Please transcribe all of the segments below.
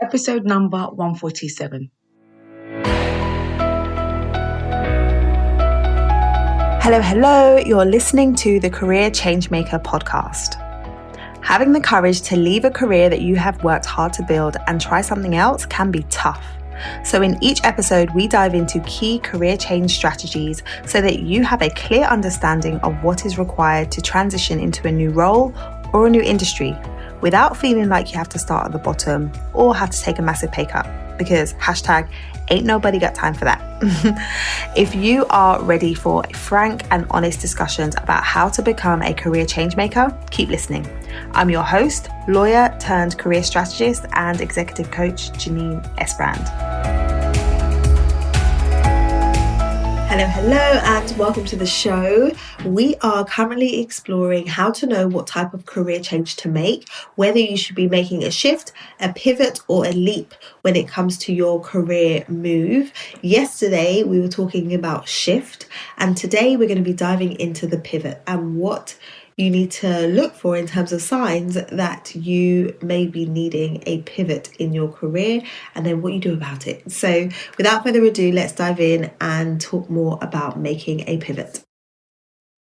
Episode number 147. Hello, you're listening to the Career Changemaker podcast. Having the courage to leave a career that you have worked hard to build and try something else can be tough. So in each episode, we dive into key career change strategies so that you have a clear understanding of what is required to transition into a new role or a new industry without feeling like you have to start at the bottom or have to take a massive pay cut, because ain't nobody got time for that. If you are ready for frank and honest discussions about how to become a career change maker, keep listening. I'm your host, lawyer turned career strategist and executive coach, Janine Esbrand. Hello, and welcome to the show. We are currently exploring how to know what type of career change to make, whether you should be making a shift, a pivot, or a leap when it comes to your career move. Yesterday, we were talking about shift, and today we're going to be diving into the pivot and what you need to look for in terms of signs that you may be needing a pivot in your career, and then what you do about it. So without further ado, let's dive in and talk more about making a pivot.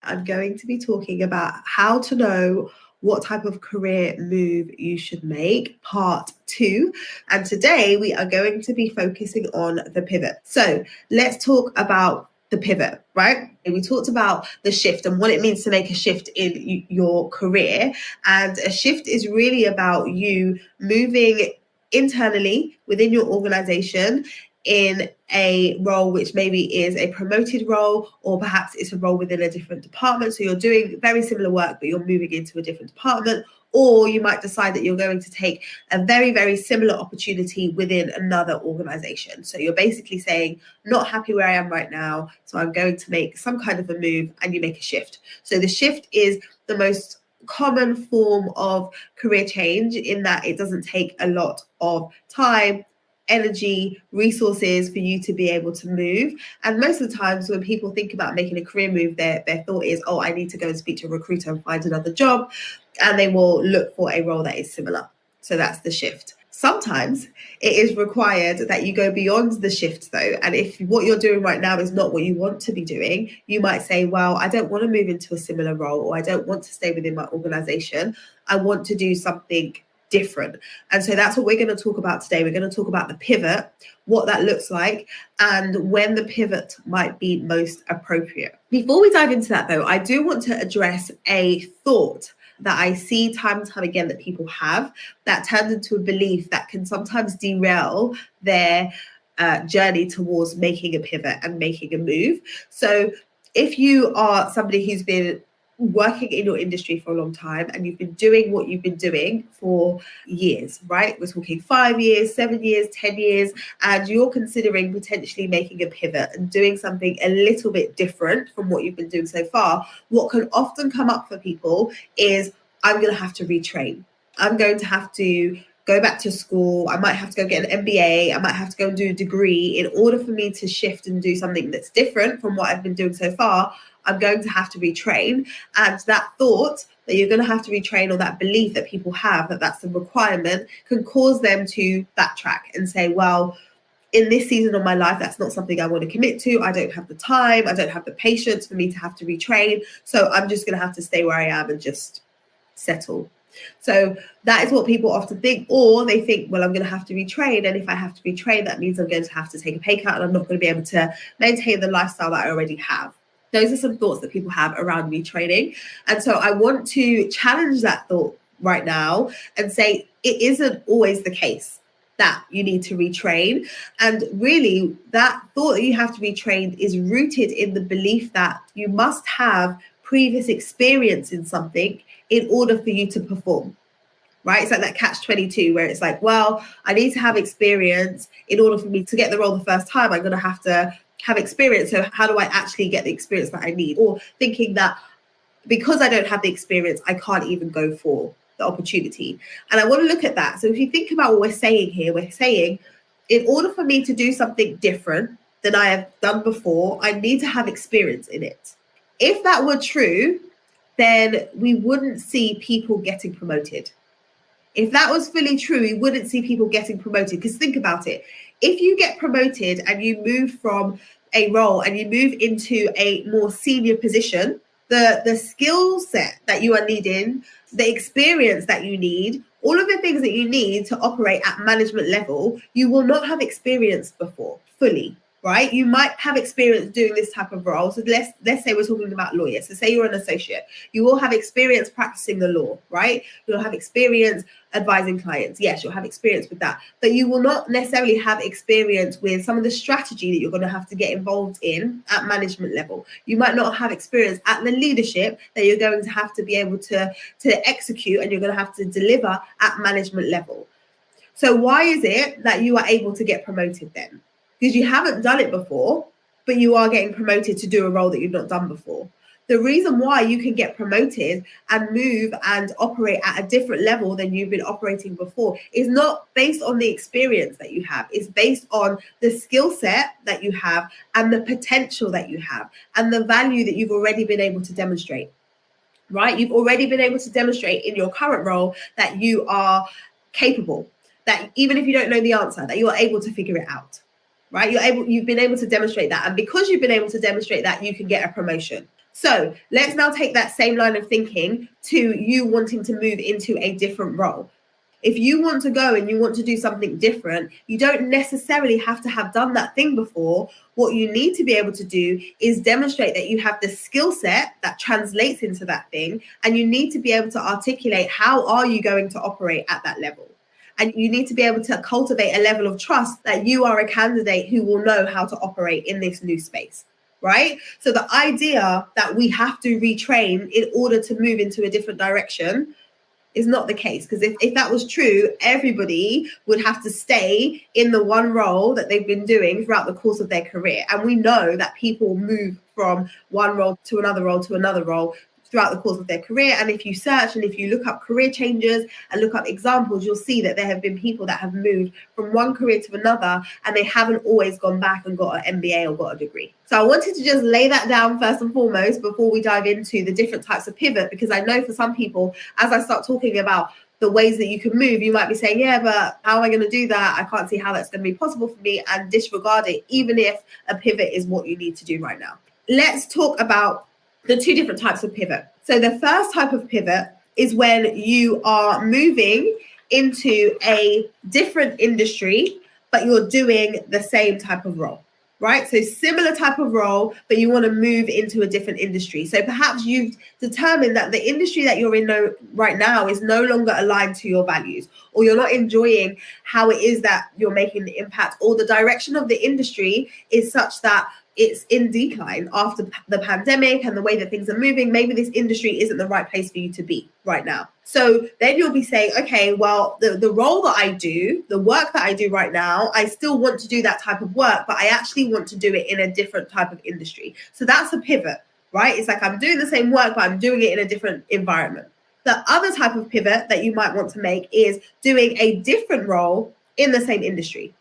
I'm going to be talking about how to know what type of career move you should make, part 2. And today we are going to be focusing on the pivot. So let's talk about the pivot, right? We talked about the shift and what it means to make a shift in your career. And a shift is really about you moving internally within your organization in a role which maybe is a promoted role, or perhaps it's a role within a different department. So you're doing very similar work, but you're moving into a different department. Or you might decide that you're going to take a very, very similar opportunity within another organization. So you're basically saying, not happy where I am right now, so I'm going to make some kind of a move, and you make a shift. So the shift is the most common form of career change in that it doesn't take a lot of time, energy, resources for you to be able to move. And most of the times when people think about making a career move, their thought is, oh, I need to go and speak to a recruiter and find another job. And they will look for a role that is similar. So that's the shift. Sometimes it is required that you go beyond the shift though. And if what you're doing right now is not what you want to be doing, you might say, well, I don't want to move into a similar role, or I don't want to stay within my organization. I want to do something different. And so that's what we're going to talk about today. We're going to talk about the pivot, what that looks like, and when the pivot might be most appropriate. Before we dive into that though, I do want to address a thought that I see time and time again that people have that turns into a belief that can sometimes derail their journey towards making a pivot and making a move. So if you are somebody who's been working in your industry for a long time and you've been doing what you've been doing for years, right? We're talking 5 years, 7 years, 10 years, and you're considering potentially making a pivot and doing something a little bit different from what you've been doing so far. What can often come up for people is, I'm going to have to retrain. I'm going to have to go back to school. I might have to go get an MBA. I might have to go and do a degree in order for me to shift and do something that's different from what I've been doing so far. I'm going to have to retrain. And that thought that you're going to have to retrain, or that belief that people have that that's the requirement, can cause them to backtrack and say, well, in this season of my life, that's not something I want to commit to. I don't have the time. I don't have the patience for me to have to retrain. So I'm just going to have to stay where I am and just settle. So that is what people often think, or they think, well, I'm going to have to retrain. And if I have to retrain, that means I'm going to have to take a pay cut and I'm not going to be able to maintain the lifestyle that I already have. Those are some thoughts that people have around retraining. And so I want to challenge that thought right now and say it isn't always the case that you need to retrain. And really, that thought that you have to retrain is rooted in the belief that you must have previous experience in something in order for you to perform. Right? It's like that catch-22 where it's like, well, I need to have experience in order for me to get the role the first time. I'm going to have experience. So how do I actually get the experience that I need? Or thinking that because I don't have the experience, I can't even go for the opportunity. And I want to look at that. So if you think about what we're saying here, we're saying in order for me to do something different than I have done before, I need to have experience in it. If that were true, then we wouldn't see people getting promoted. If that was fully true, we wouldn't see people getting promoted. Because think about it. If you get promoted and you move from a role and you move into a more senior position, the skill set that you are needing, the experience that you need, all of the things that you need to operate at management level, you will not have experienced before fully. Right? You might have experience doing this type of role. So let's say we're talking about lawyers. So say you're an associate. You will have experience practicing the law, right? You'll have experience advising clients. Yes, you'll have experience with that. But you will not necessarily have experience with some of the strategy that you're going to have to get involved in at management level. You might not have experience at the leadership that you're going to have to be able to execute and you're going to have to deliver at management level. So why is it that you are able to get promoted then? Because you haven't done it before, but you are getting promoted to do a role that you've not done before. The reason why you can get promoted and move and operate at a different level than you've been operating before is not based on the experience that you have. It's based on the skill set that you have and the potential that you have and the value that you've already been able to demonstrate, right? You've already been able to demonstrate in your current role that you are capable, that even if you don't know the answer, that you are able to figure it out. Right? You've been able to demonstrate that. And because you've been able to demonstrate that, you can get a promotion. So let's now take that same line of thinking to you wanting to move into a different role. If you want to go and you want to do something different, you don't necessarily have to have done that thing before. What you need to be able to do is demonstrate that you have the skill set that translates into that thing. And you need to be able to articulate how are you going to operate at that level. And you need to be able to cultivate a level of trust that you are a candidate who will know how to operate in this new space, right? So the idea that we have to retrain in order to move into a different direction is not the case. Because if that was true, everybody would have to stay in the one role that they've been doing throughout the course of their career. And we know that people move from one role to another role to another role throughout the course of their career. And if you search and if you look up career changes and look up examples, you'll see that there have been people that have moved from one career to another and they haven't always gone back and got an MBA or got a degree. So I wanted to just lay that down first and foremost before we dive into the different types of pivot, because I know for some people, as I start talking about the ways that you can move, you might be saying, yeah, but how am I going to do that? I can't see how that's going to be possible for me, and disregard it, even if a pivot is what you need to do right now. Let's talk about the two different types of pivot. So the first type of pivot is when you are moving into a different industry, but you're doing the same type of role, right? So similar type of role, but you want to move into a different industry. So perhaps you've determined that the industry that you're in right now is no longer aligned to your values, or you're not enjoying how it is that you're making the impact, or the direction of the industry is such that it's in decline after the pandemic and the way that things are moving. Maybe this industry isn't the right place for you to be right now. So then you'll be saying, okay, well, the role that I do, the work that I do right now, I still want to do that type of work, but I actually want to do it in a different type of industry. So that's a pivot, right? It's like I'm doing the same work, but I'm doing it in a different environment. The other type of pivot that you might want to make is doing a different role in the same industry.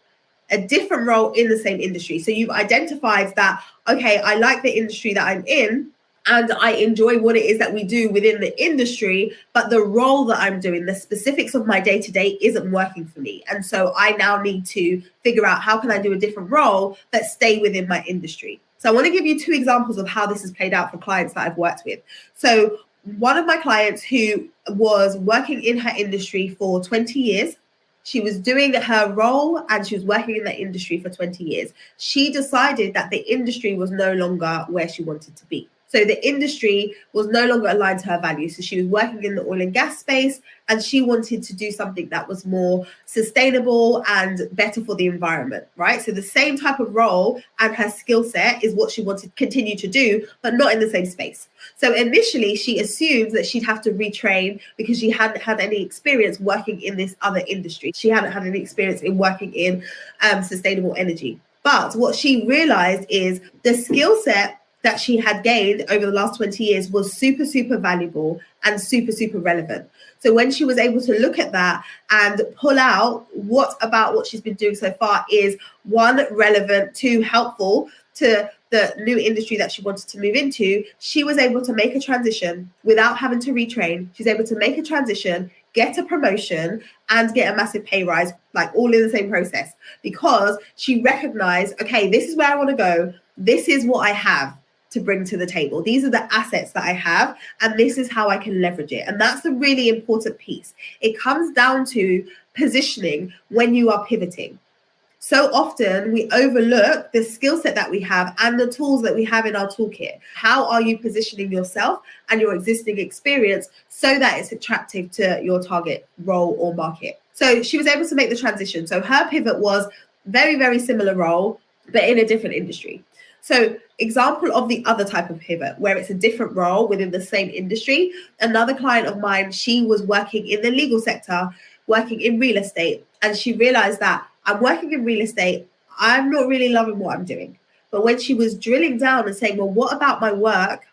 A different role in the same industry. So you've identified that, okay, I like the industry that I'm in and I enjoy what it is that we do within the industry, but the role that I'm doing, the specifics of my day-to-day isn't working for me. And so I now need to figure out how can I do a different role that stay within my industry. So I want to give you two examples of how this has played out for clients that I've worked with. So one of my clients who was working in her industry for 20 years, she was doing her role and she was working in that industry for 20 years. She decided that the industry was no longer where she wanted to be. So the industry was no longer aligned to her values. So she was working in the oil and gas space and she wanted to do something that was more sustainable and better for the environment, right? So the same type of role and her skill set is what she wanted to continue to do, but not in the same space. So initially she assumed that she'd have to retrain because she hadn't had any experience working in this other industry. She hadn't had any experience in working in sustainable energy. But what she realized is the skill set that she had gained over the last 20 years was super, super valuable and super, super relevant. So when she was able to look at that and pull out what about what she's been doing so far is, one, relevant, two, helpful to the new industry that she wanted to move into, she was able to make a transition without having to retrain. She's able to make a transition, get a promotion, and get a massive pay rise, like all in the same process, because she recognized, okay, this is where I want to go. This is what I have to bring to the table. These are the assets that I have, and this is how I can leverage it. And that's the really important piece. It comes down to positioning when you are pivoting. So often we overlook the skill set that we have and the tools that we have in our toolkit. How are you positioning yourself and your existing experience so that it's attractive to your target role or market? So she was able to make the transition. So her pivot was very, very similar role, but in a different industry. So example of the other type of pivot where it's a different role within the same industry. Another client of mine, she was working in the legal sector, working in real estate, and she realized that I'm working in real estate, I'm not really loving what I'm doing. But when she was drilling down and saying, well, what about my work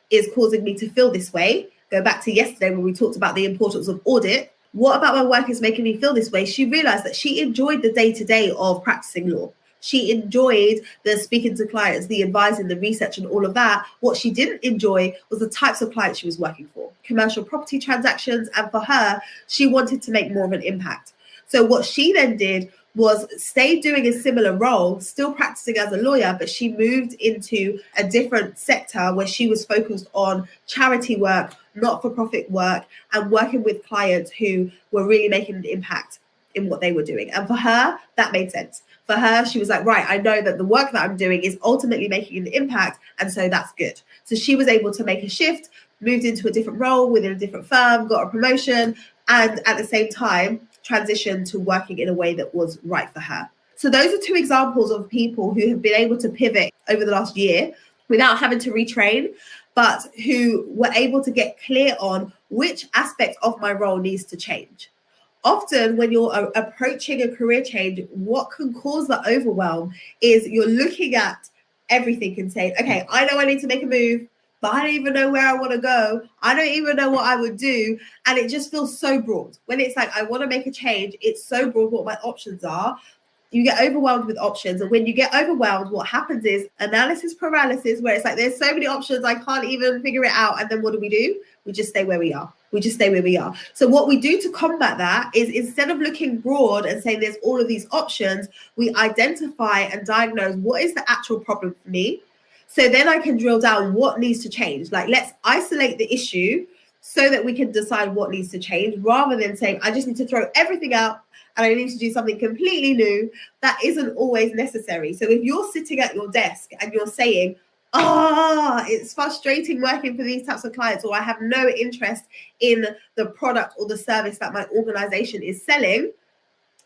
is causing me to feel this way? Go back to yesterday when we talked about the importance of audit. What about my work is making me feel this way? She realized that she enjoyed the day-to-day of practicing law. She enjoyed the speaking to clients, the advising, the research, and all of that. What she didn't enjoy was the types of clients she was working for, commercial property transactions. And for her, she wanted to make more of an impact. So what she then did was stay doing a similar role, still practicing as a lawyer, but she moved into a different sector where she was focused on charity work, not-for-profit work, and working with clients who were really making an impact in what they were doing. And for her, that made sense. For her, she was like, right, I know that the work that I'm doing is ultimately making an impact, and so that's good. So she was able to make a shift, moved into a different role within a different firm, got a promotion, and at the same time, transition to working in a way that was right for her. So those are two examples of people who have been able to pivot over the last year without having to retrain, but who were able to get clear on which aspect of my role needs to change. Often when you're approaching a career change, what can cause the overwhelm is you're looking at everything and saying, okay, I know I need to make a move, but I don't even know where I want to go. I don't even know what I would do. And it just feels so broad. When it's like, I want to make a change, it's so broad what my options are. You get overwhelmed with options. And when you get overwhelmed, what happens is analysis paralysis, where it's like, there's so many options, I can't even figure it out. And then what do? We just stay where we are. So what we do to combat that is, instead of looking broad and saying there's all of these options, we identify and diagnose what is the actual problem for me. So then I can drill down what needs to change. Like, let's isolate the issue so that we can decide what needs to change, rather than saying, I just need to throw everything out and I need to do something completely new. That isn't always necessary. So if you're sitting at your desk and you're saying, it's frustrating working for these types of clients, or I have no interest in the product or the service that my organization is selling,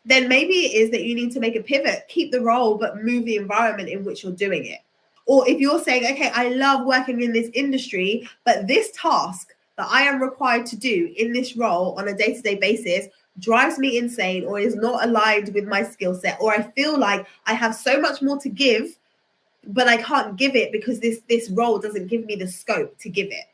then maybe it is that you need to make a pivot, keep the role, but move the environment in which you're doing it. Or if you're saying, okay, I love working in this industry, but this task that I am required to do in this role on a day-to-day basis drives me insane, or is not aligned with my skill set, or I feel like I have so much more to give, but I can't give it because this role doesn't give me the scope to give it.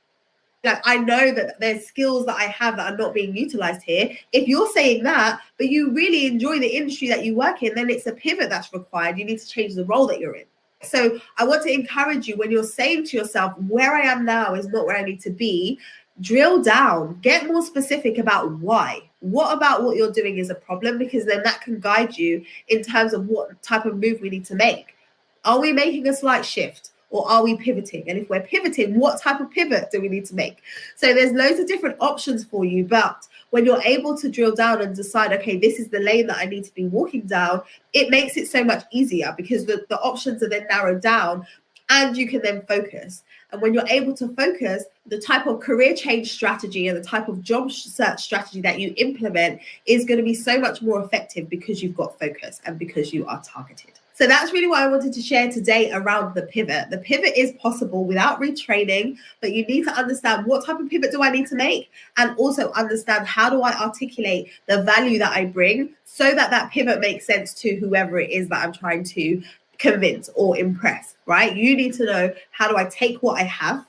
Like, I know that there's skills that I have that are not being utilized here. If you're saying that, but you really enjoy the industry that you work in, then it's a pivot that's required. You need to change the role that you're in. So I want to encourage you, when you're saying to yourself, where I am now is not where I need to be, drill down, get more specific about why. What about what you're doing is a problem? Because then that can guide you in terms of what type of move we need to make. Are we making a slight shift, or are we pivoting? And if we're pivoting, what type of pivot do we need to make? So there's loads of different options for you, but when you're able to drill down and decide, okay, this is the lane that I need to be walking down, it makes it so much easier, because the options are then narrowed down and you can then focus. And when you're able to focus, the type of career change strategy and the type of job search strategy that you implement is going to be so much more effective, because you've got focus and because you are targeted. So that's really what I wanted to share today around the pivot. The pivot is possible without retraining, but you need to understand, what type of pivot do I need to make? And also understand, how do I articulate the value that I bring so that that pivot makes sense to whoever it is that I'm trying to convince or impress, right? You need to know, how do I take what I have,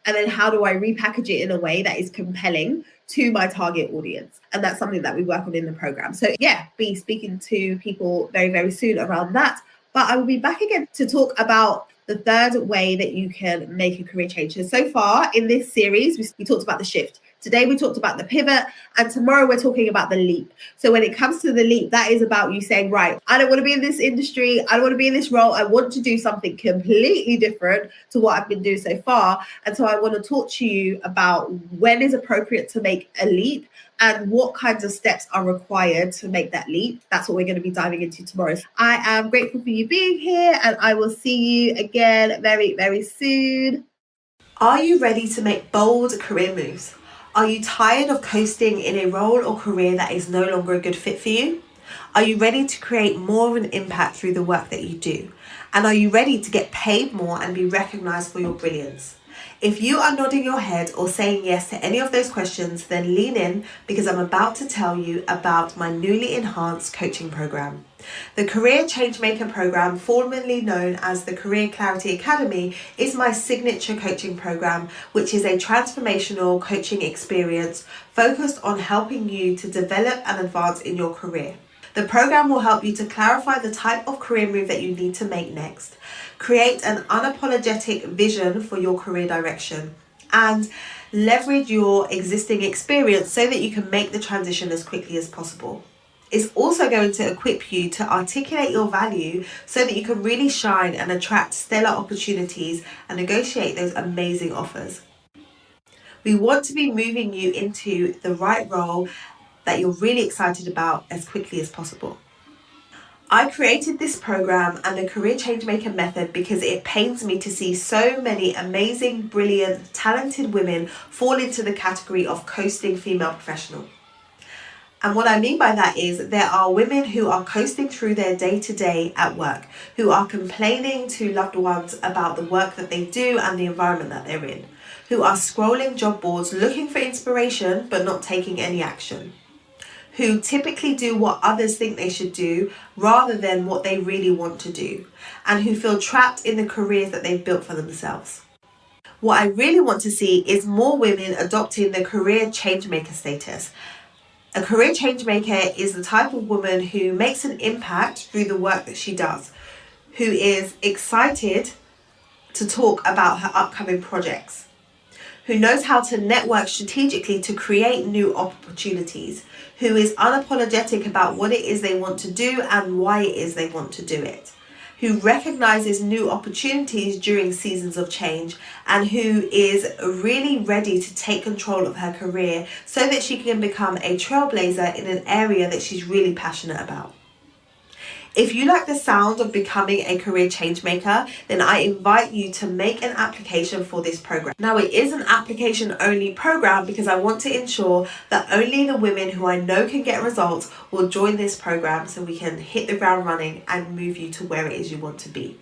and then how do I repackage it in a way that is compelling to my target audience? And that's something that we work on in the program. So yeah, be speaking to people very, very soon around that. But I will be back again to talk about the third way that you can make a career change. So far in this series, we talked about the shift. Today we talked about the pivot, and tomorrow we're talking about the leap. So when it comes to the leap, that is about you saying, right, I don't want to be in this industry. I don't want to be in this role. I want to do something completely different to what I've been doing so far. And so I want to talk to you about when is appropriate to make a leap and what kinds of steps are required to make that leap. That's what we're going to be diving into tomorrow. I am grateful for you being here, and I will see you again very, very soon. Are you ready to make bold career moves? Are you tired of coasting in a role or career that is no longer a good fit for you? Are you ready to create more of an impact through the work that you do? And are you ready to get paid more and be recognized for your brilliance? If you are nodding your head or saying yes to any of those questions, then lean in, because I'm about to tell you about my newly enhanced coaching program. The Career Changemaker program, formerly known as the Career Clarity Academy, is my signature coaching program, which is a transformational coaching experience focused on helping you to develop and advance in your career. The program will help you to clarify the type of career move that you need to make next, create an unapologetic vision for your career direction, and leverage your existing experience so that you can make the transition as quickly as possible. It's also going to equip you to articulate your value so that you can really shine and attract stellar opportunities and negotiate those amazing offers. We want to be moving you into the right role that you're really excited about as quickly as possible. I created this program and the Career Changemaker method because it pains me to see so many amazing, brilliant, talented women fall into the category of coasting female professional. And what I mean by that is there are women who are coasting through their day-to-day at work, who are complaining to loved ones about the work that they do and the environment that they're in, who are scrolling job boards looking for inspiration but not taking any action, who typically do what others think they should do rather than what they really want to do, and who feel trapped in the careers that they've built for themselves. What I really want to see is more women adopting the career changemaker status. A career changemaker is the type of woman who makes an impact through the work that she does, who is excited to talk about her upcoming projects, who knows how to network strategically to create new opportunities, who is unapologetic about what it is they want to do and why it is they want to do it, who recognizes new opportunities during seasons of change, and who is really ready to take control of her career so that she can become a trailblazer in an area that she's really passionate about. If you like the sound of becoming a career changemaker, then I invite you to make an application for this program. Now, it is an application only program because I want to ensure that only the women who I know can get results will join this program so we can hit the ground running and move you to where it is you want to be.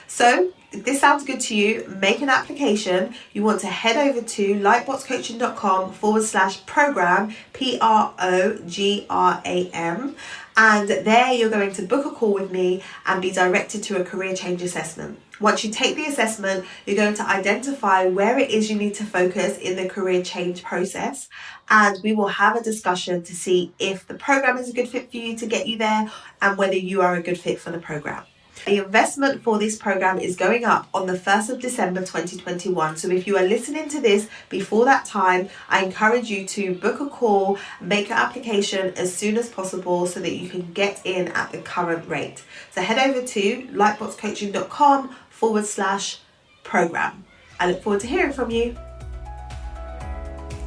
So if this sounds good to you, make an application. You want to head over to lightboxcoaching.com/program, PROGRAM. And there you're going to book a call with me and be directed to a career change assessment. Once you take the assessment, you're going to identify where it is you need to focus in the career change process. And we will have a discussion to see if the program is a good fit for you to get you there and whether you are a good fit for the program. The investment for this program is going up on the 1st of December 2021. So if you are listening to this before that time, I encourage you to book a call, make your application as soon as possible so that you can get in at the current rate. So head over to lightboxcoaching.com/program. I look forward to hearing from you.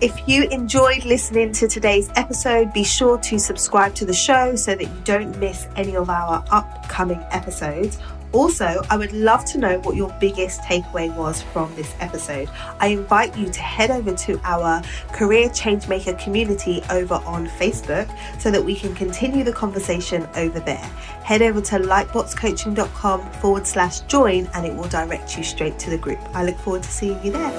If you enjoyed listening to today's episode, be sure to subscribe to the show so that you don't miss any of our upcoming episodes. Also, I would love to know what your biggest takeaway was from this episode. I invite you to head over to our Career Changemaker community over on Facebook so that we can continue the conversation over there. Head over to lightboxcoaching.com/join and it will direct you straight to the group. I look forward to seeing you there.